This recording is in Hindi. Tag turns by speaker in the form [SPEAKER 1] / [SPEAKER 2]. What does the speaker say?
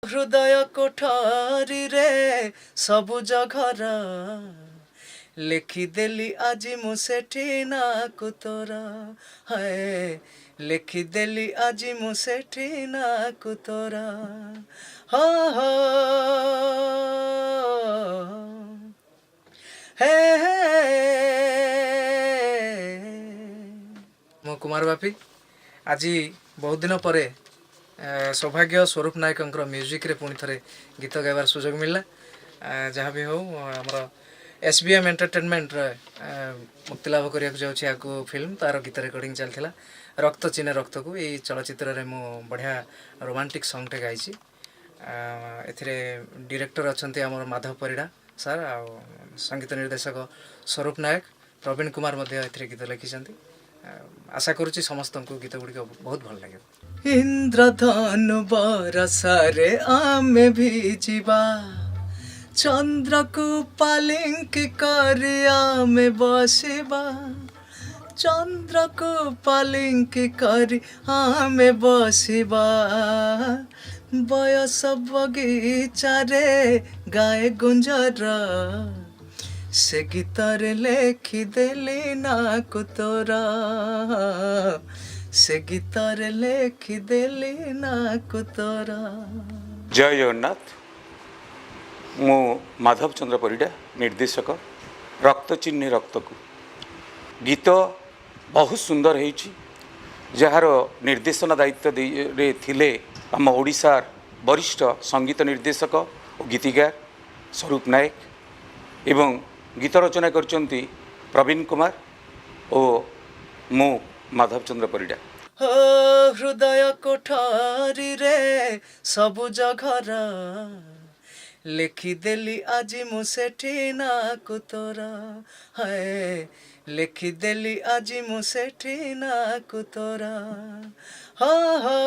[SPEAKER 1] हृदय कोठरी रे सबुज घर लेखिदेली आज मु सेठी ना कुतोरा हाय लेखिदेली आज मु सेठी ना कुतोरा हा हा हे मो कुमार बापी आज बहुत दिन पर सौभाग्य स्वरूप नायक म्यूजिक रे पुणी थे गीत गाइबार सुजोग मिलला जहाँ भी हो आमर SBM एंटरटेनमेंट मुक्तिलाभ करने जाऊँ फिल्म तार गीत रेकर्डिंग चलता रक्त चिन्ह रक्त को यही चलचित्र रे मु बढ़िया रोमांटिक सॉन्ग टे गाई डायरेक्टर अच्छा आम माधव परिड़ा सर आ संगीत निर्देशक स्वरूप नायक प्रवीण कुमार गीत लिखिं आशा करुच्ची समस्त को गीत गुड़िक बहुत भल लगे। इंद्रधनु बरसारे आमे भी जीवा चंद्र को पालिंकी करी आमे बसिबा चंद्र को पालिंकी करी आमे बसिबा बयस बगीचारे गाए गुंजर से गीतर लेखिदेली ना कुतोरा से गीतर लेखिदेली ना कुतोरा।
[SPEAKER 2] जय जगन्नाथ मु माधव चंद्र परिड़ा निर्देशक रक्त चिन्ह रक्त को गीत बहुत सुंदर है जार निर्देशन दायित्व रे थिले आम ओडिशार वरिष्ठ संगीत निर्देशक और गीतिकार स्वरूप नायक एवं गीत रचना करचंती प्रवीण कुमार और मु माधव चंद्र परिड़ा।
[SPEAKER 1] हृदय कोठरी रे सबुज घर लेखिदेली आज मु सेठी ना कुतोरा हाय लेखिदेली आज मु सेठी ना कुतोरा हा हा